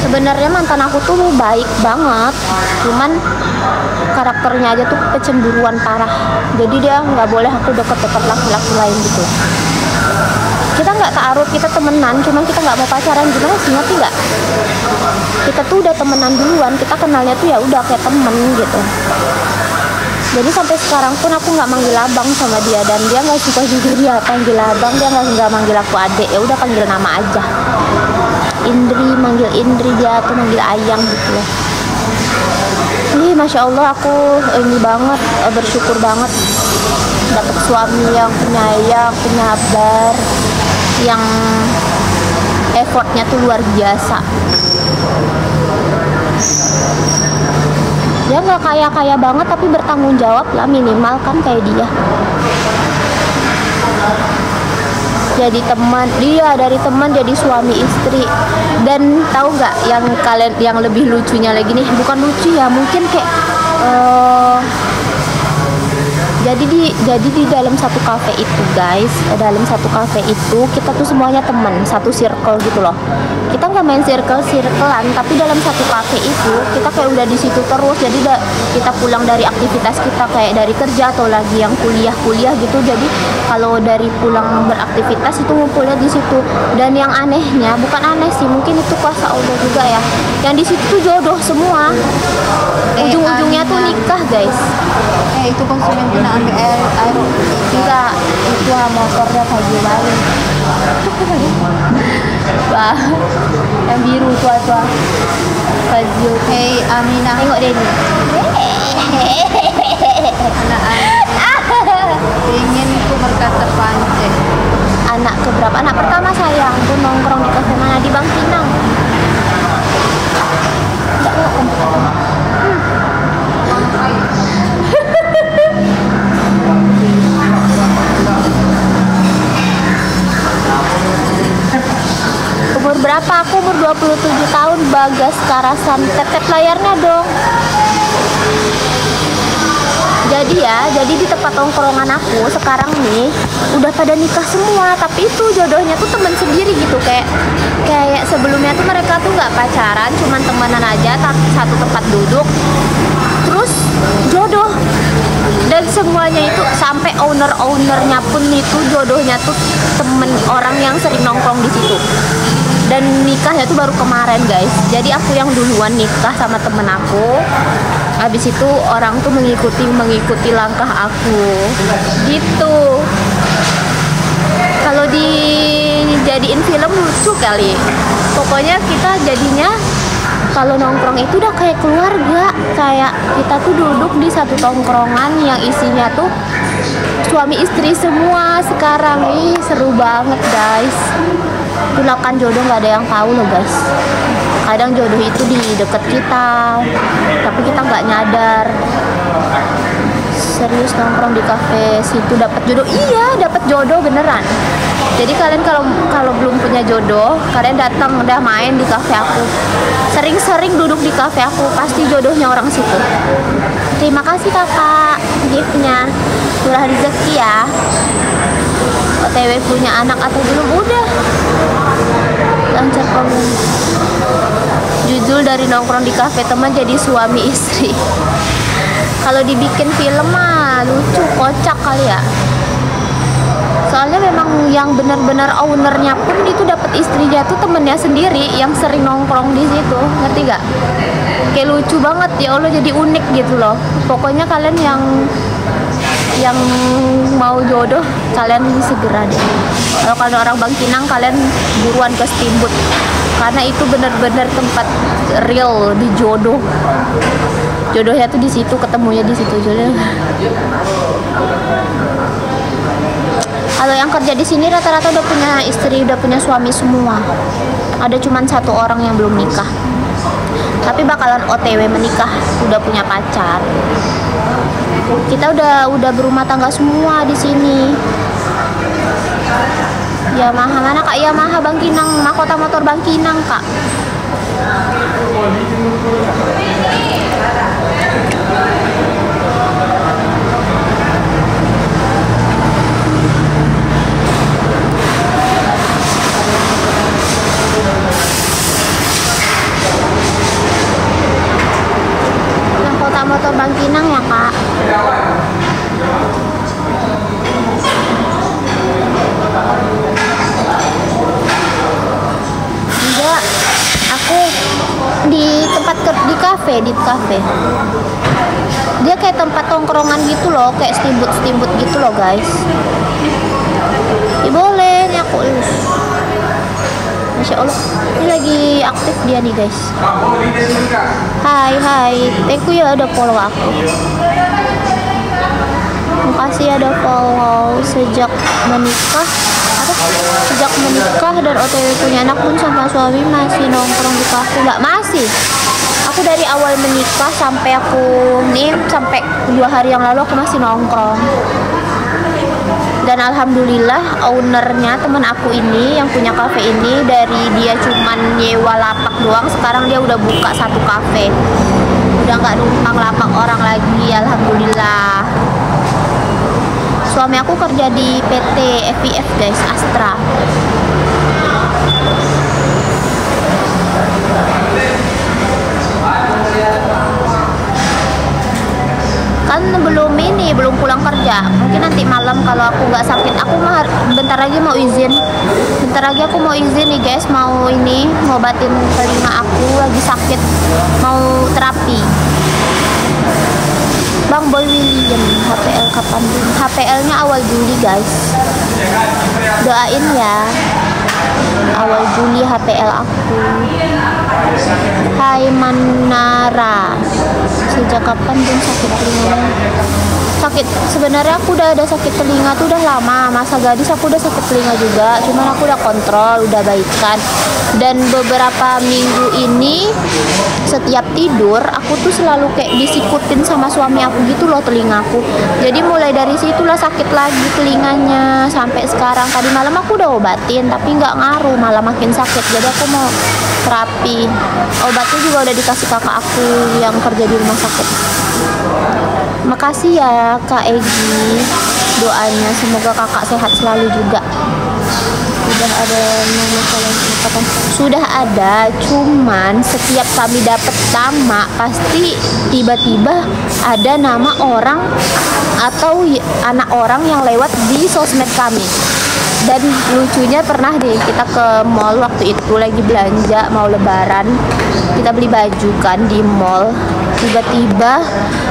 Sebenarnya mantan aku tuh baik banget, cuman karakternya aja tuh kecemburuan parah. Jadi dia nggak boleh aku deket-deket laki-laki lain gitu. Kita nggak taaruf, kita temenan, cuman kita nggak mau pacaran. Gimana sih, ngerti nggak? Kita tuh udah temenan duluan, kita kenalnya tuh ya udah kayak temen gitu. Jadi sampai sekarang pun aku nggak manggil abang sama dia, dan dia nggak suka juga dia panggil abang, dia nggak manggil aku adek, ya udah panggil nama aja. Indri, manggil Indri, dia tuh manggil ayang gitu loh. Ih, masya Allah, aku ini banget, bersyukur banget dapet suami yang penyayang, penyabar, yang effortnya tuh luar biasa. Dia nggak kaya-kaya banget tapi bertanggung jawab lah, minimal kan kayak dia. Jadi teman, dia dari teman jadi suami istri. Dan tahu nggak yang kalian, yang lebih lucunya lagi nih, bukan lucu ya, mungkin kayak jadi di dalam satu kafe itu guys, dalam satu kafe itu kita tuh semuanya teman, satu circle gitu loh. Kita nggak main circle-circlean, tapi dalam satu kafe itu kita kayak udah di situ terus. Jadi kita pulang dari aktivitas kita kayak dari kerja atau lagi yang kuliah gitu. Jadi kalau dari pulang beraktivitas itu ngumpulnya di situ. Dan yang anehnya, bukan aneh sih, mungkin itu kuasa Allah juga ya, yang di situ tuh jodoh semua. Ujung-ujungnya tuh nikah guys. Itu konsumen kena ambil air Enggak, itu motornya kayu baru. Wah, yang biru tua-tua. Kayu. Hei Aminah, Tengok dia ni. anak ingin ku berkata pancing. Anak keberapa? Anak pertama sayang. Aku nongkrong di kafe mana, di Bangkinang. Umur berapa? Aku umur 27 tahun, Bagas Karasan. Tep-tep layarnya dong. Jadi di tempat tongkrongan aku sekarang nih udah pada nikah semua, tapi itu jodohnya tuh temen sendiri gitu. Kayak sebelumnya tuh mereka tuh nggak pacaran, cuman temenan aja, satu tempat duduk, terus jodoh. Dan semuanya itu sampai ownernya pun itu jodohnya tuh temen orang yang sering nongkrong di situ. Dan nikahnya tuh baru kemarin guys. Jadi aku yang duluan nikah sama temen aku. Habis itu orang tuh mengikuti langkah aku. Gitu. Kalau dijadiin film lucu kali. Pokoknya kita jadinya kalau nongkrong itu udah kayak keluarga. Kayak kita tuh duduk di satu tongkrongan yang isinya tuh suami istri semua sekarang. Ih, seru banget guys. Gunakan jodoh, nggak ada yang tahu loh guys. Kadang jodoh itu di deket kita, tapi kita nggak nyadar. Serius nongkrong di kafe situ dapat jodoh? Iya, dapat jodoh beneran. Jadi kalian kalau belum punya jodoh, kalian datang udah main di kafe aku. Sering-sering duduk di kafe aku, pasti jodohnya orang situ. Terima kasih kakak, giftnya. Murah rezeki ya. OTW punya anak atau belum? Udah. Lancar komen. Jujur dari nongkrong di kafe teman jadi suami istri. Kalau dibikin film mah lucu, kocak kali ya. Soalnya memang yang benar-benar ownernya pun itu dapat istrinya tuh temennya sendiri yang sering nongkrong di situ, ngerti gak? Kayak lucu banget ya Allah, jadi unik gitu loh. Pokoknya kalian yang mau jodoh, kalian segera deh. Kalau orang Bangkinang, kalian buruan ke Steamboat, karena itu benar-benar tempat real di jodoh. Jodohnya tuh di situ, ketemunya di situ jodoh. Kalau yang kerja di sini rata-rata udah punya istri, udah punya suami semua. Ada cuman satu orang yang belum nikah, tapi bakalan OTW menikah, udah punya pacar. Kita udah berumah tangga semua di sini. Yamaha mana kak? Yamaha Bangkinang, mahkota motor Bangkinang kak. Edit Cafe. Dia kayak tempat tongkrongan gitu loh, kayak steamboat gitu loh guys. Ya boleh nih aku. Masya Allah, ini lagi aktif dia nih guys. Hai, thank you ya udah follow aku. Makasih ya udah follow. Sejak menikah dan OTW punya anak pun sama suami masih nongkrong di kafe. Nggak, masih. Aku dari awal menikah sampai aku nih, sampai 2 hari yang lalu aku masih nongkrong. Dan alhamdulillah ownernya, temen aku ini yang punya kafe ini, dari dia cuman nyewa lapak doang, sekarang dia udah buka 1 kafe. Udah nggak numpang lapak orang lagi, alhamdulillah. Suami aku kerja di PT FIF guys, Astra. Kan belum pulang kerja, mungkin nanti malam kalau aku nggak sakit. Aku bentar lagi mau izin nih guys, mau ngobatin telinga aku lagi sakit, mau terapi. Bang Boy William, HPL kapan? HPL-nya awal Juli guys, doain ya, awal Juli HPL aku. Hai Manara, sejak kapan Bun sakit telinga? Sakit, sebenarnya aku udah ada sakit telinga tuh udah lama. Masa gadis aku udah sakit telinga juga, cuman aku udah kontrol, udah baikan. Dan beberapa minggu ini setiap tidur aku tuh selalu kayak disikutin sama suami aku gitu loh telingaku. Jadi mulai dari situlah sakit lagi telinganya sampai sekarang. Tadi malam aku udah obatin tapi nggak ngaruh, malah makin sakit. Jadi aku mau terapi. Obatnya juga udah dikasih kakak aku yang kerja di rumah sakit. Makasih ya Kak Egi doanya, semoga kakak sehat selalu juga. Sudah ada, cuman setiap kami dapat nama pasti tiba-tiba ada nama orang atau anak orang yang lewat di sosmed kami. Dan lucunya pernah deh kita ke mall waktu itu lagi belanja mau lebaran, kita beli baju kan di mall, tiba-tiba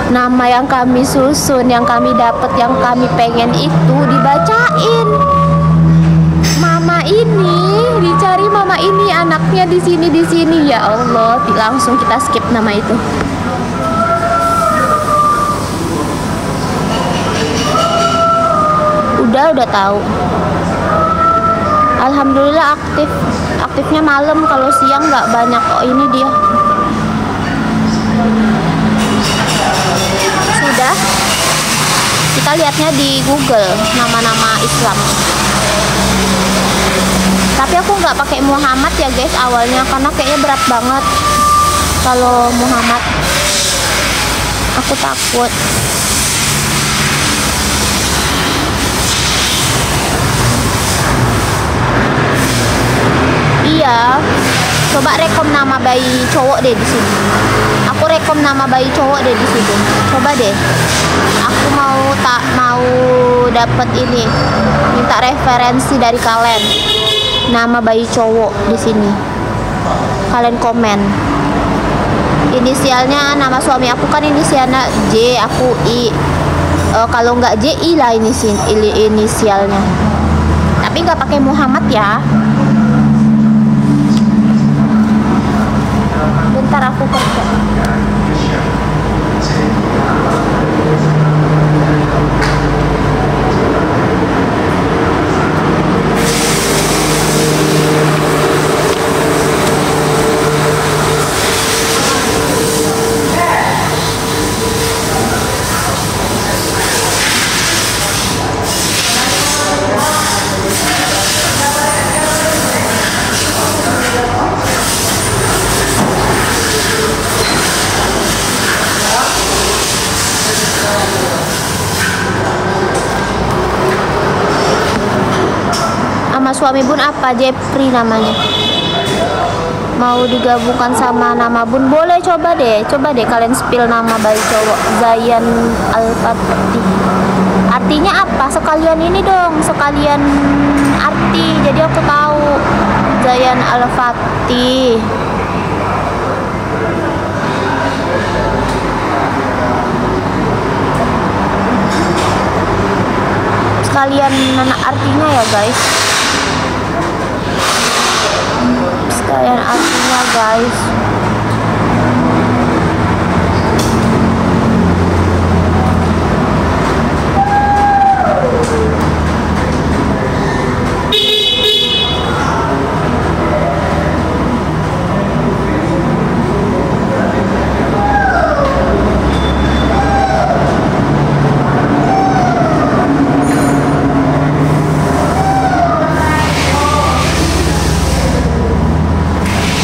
nama yang kami susun, yang kami dapat, yang kami pengen itu dibacain. Mama ini, dicari mama ini, anaknya di sini ya Allah, langsung kita skip nama itu. Udah tahu. Alhamdulillah aktifnya malam, kalau siang nggak banyak. Oh ini dia. Sudah. Kita lihatnya di Google nama-nama Islam. Tapi aku nggak pakai Muhammad ya guys awalnya, karena kayaknya berat banget kalau Muhammad. Aku takut. Iya, coba rekom nama bayi cowok deh di sini. Aku rekom nama bayi cowok deh di sini. Coba deh. Aku mau dapat ini, minta referensi dari kalian. Nama bayi cowok di sini. Kalian komen. Inisialnya, nama suami aku kan inisialnya J, aku I. Kalau nggak J, I lah inisialnya. Tapi nggak pakai Muhammad ya. Bentar aku kerja. Suami Bun apa? Jeffrey namanya. Mau digabungkan sama nama Bun? Boleh, coba deh kalian spill nama bayi cowok. Zayan Al-Fatih. Artinya apa? Sekalian ini dong, sekalian arti. Jadi aku tahu. Zayan Al-Fatih. sekalian artinya ya guys, sekalian artinya guys.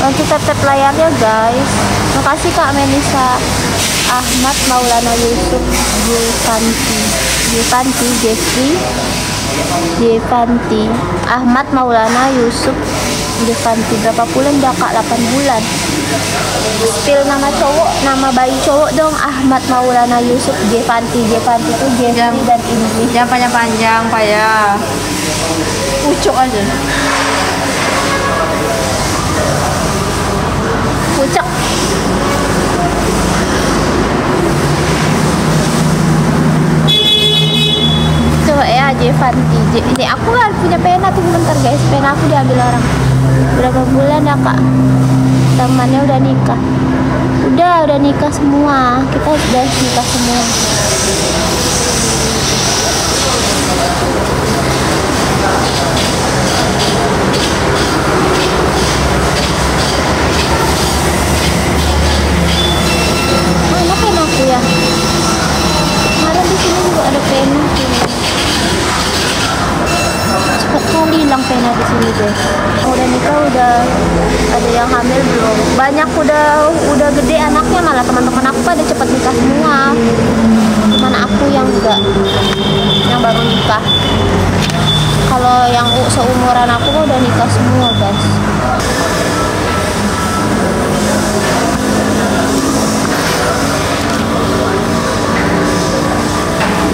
Bantu tap-tap layarnya guys. Makasih Kak Melisa, Ahmad Maulana Yusuf, Jevanti, Jevanti, Ahmad Maulana Yusuf, Jevanti. Berapa bulan dah Kak? 8 bulan. Spill nama cowok, nama bayi cowok dong. Ahmad Maulana Yusuf, Jevanti. Jevanti itu Jeffrey dan Indri. Jangan panjang-panjang, Pak ya. Ucok aja. Pucuk. Coba ya Jevanti. Aku kan punya pena tuh, bentar guys. Pena aku diambil orang. Berapa bulan ya Kak? Temannya udah nikah. Udah nikah semua. Kita sudah nikah semua. Mana pena aku ya? Kemarin di sini juga ada pena. Cepet kali hilang pena di sini guys. Udah nikah, udah ada yang hamil belum? Banyak udah gede anaknya, malah teman-teman aku pada cepet nikah semua. Cuman aku yang enggak, yang baru nikah. Kalau yang seumuran aku udah nikah semua guys.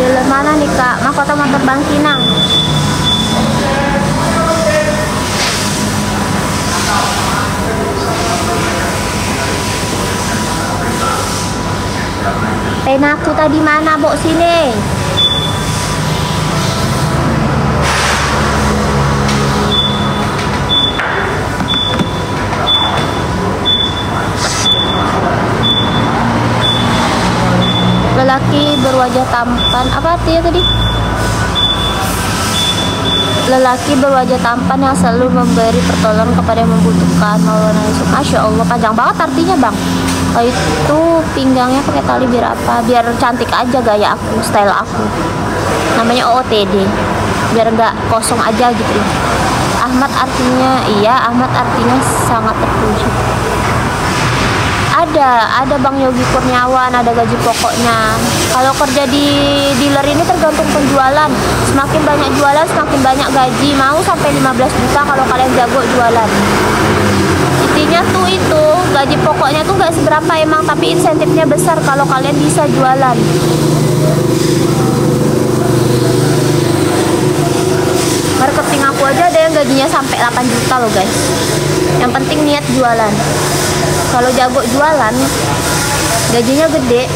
Di mana nih Kak? Mahkota motor Bangkinang. Pena aku tadi mana, Bok? Sini. Lelaki berwajah tampan, apa artinya tadi? Lelaki berwajah tampan yang selalu memberi pertolongan kepada yang membutuhkan. Maulana Yusuf. Masya Allah, panjang banget artinya bang. Itu pinggangnya pakai tali biar apa? Biar cantik aja gaya aku, style aku. Namanya OOTD, biar nggak kosong aja gitu. Ahmad artinya, iya Ahmad artinya sangat terpuji. Ada Bang Yogi Kurniawan, ada gaji pokoknya. Kalau kerja di dealer ini tergantung penjualan. Semakin banyak jualan, semakin banyak gaji. Mau sampai 15 juta kalau kalian jago jualan. Intinya tuh itu, gaji pokoknya tuh gak seberapa emang, tapi insentifnya besar kalau kalian bisa jualan. Marketing aku aja ada yang gajinya sampai 8 juta loh guys. Yang penting niat jualan. Kalau jago jualan, gajinya gede.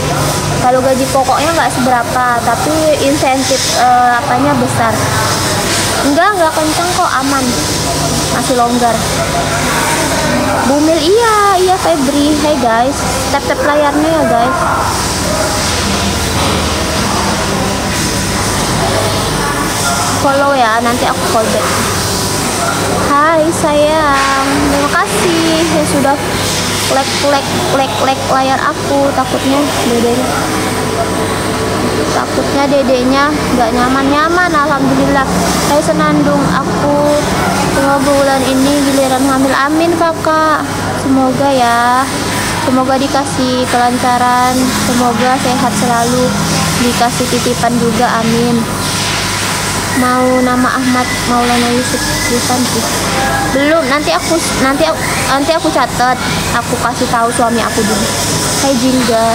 Kalau gaji pokoknya nggak seberapa, tapi insentif apanya besar. Enggak kenceng kok, aman, masih longgar. Bumil, iya Febri. Hey guys, tap layarnya ya guys. Follow ya, nanti aku call back. Hai sayang, terima kasih yang sudah like layar aku. Takutnya dedenya nggak nyaman. Alhamdulillah. Hai Senandung, aku tengah bulan ini giliran hamil. Amin kakak, semoga ya, semoga dikasih kelancaran, semoga sehat selalu, dikasih titipan juga, amin. Mau nama Ahmad Maulana Yusuf Jevanti? Belum, nanti aku catat, aku kasih tahu suami aku dulu. Hai Jingga.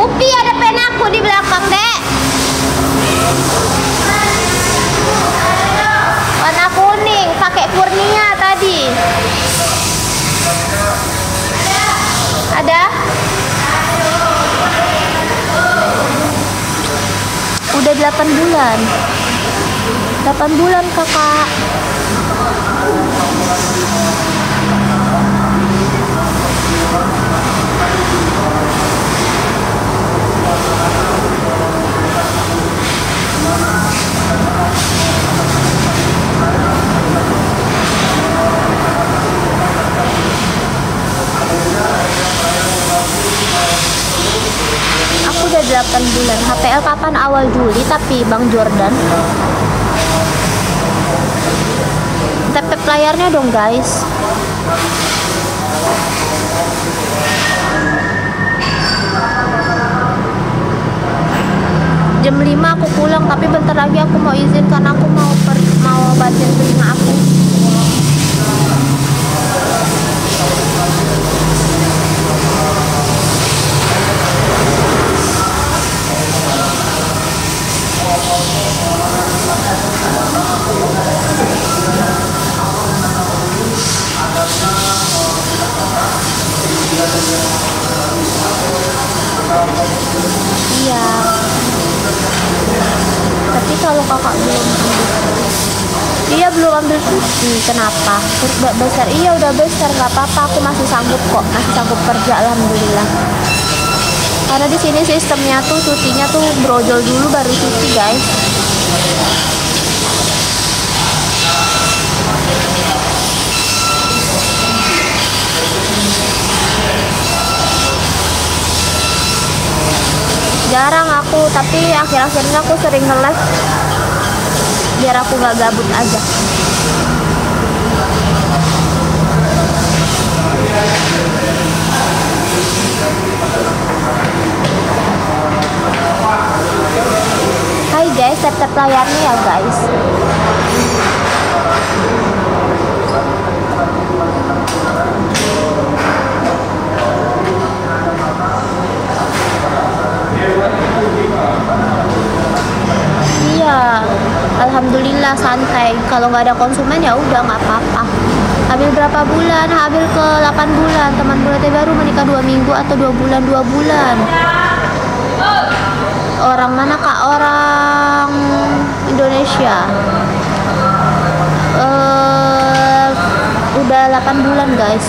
Upi, ada pena aku di belakang, Dek. Warna kuning, pakai Kurnia tadi. 8 bulan. 8 bulan kakak. Aku udah 8 bulan. HPL kapan? Awal Juli tapi Bang Jordan. Tap layarnya dong guys. Jam 5 aku pulang, tapi bentar lagi aku mau izin karena aku mau obatin telinga aku. Iya. Tapi kalau kakak belum ambil cuti, kenapa? Udah besar, iya udah besar, nggak apa-apa, aku masih sanggup kok, masih sanggup kerja, alhamdulillah. Karena di sini sistemnya tuh cutinya tuh brojol dulu baru cuti guys. Jarang aku, tapi akhir-akhirnya aku sering nge-live biar aku nggak gabut aja. Hai guys, tap-tap layarnya ya guys. Iya, alhamdulillah santai. Kalau nggak ada konsumen ya udah nggak apa-apa. Hamil berapa bulan? Hamil ke 8 bulan. Teman bulan baru menikah 2 minggu atau 2 bulan? 2 bulan. Orang mana kak? Orang Indonesia. Udah 8 bulan guys.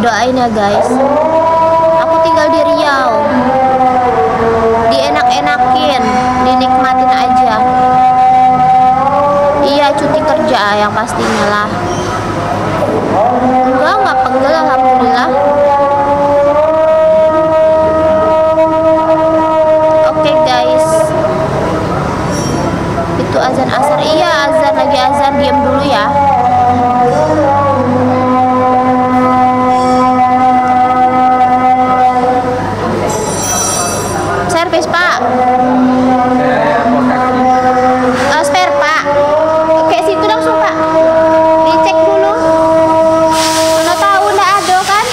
Doain ya guys. Aku tinggal di Riau, dienak-enakin, dinikmatin aja. Iya cuti kerja yang pastinya lah. Enggak pegel alhamdulillah. Oke guys, itu azan asar. Iya azan, lagi azan, diem dulu ya. Servis pak, spare pak. Oke situ langsung pak, dicek dulu. Mana tahu nggak ada kan?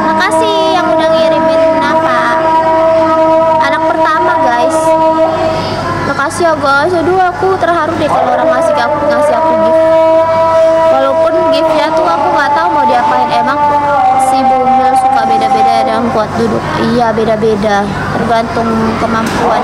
Makasih yang udah ngirimin apa anak pertama guys. Makasih ya guys. Aduh aku terharu deh kalau orang ngasih aku gift. Walaupun giftnya tuh aku nggak tahu mau diapain. Emang si Bumil suka beda-beda yang buat duduk. Iya beda-beda tergantung kemampuan.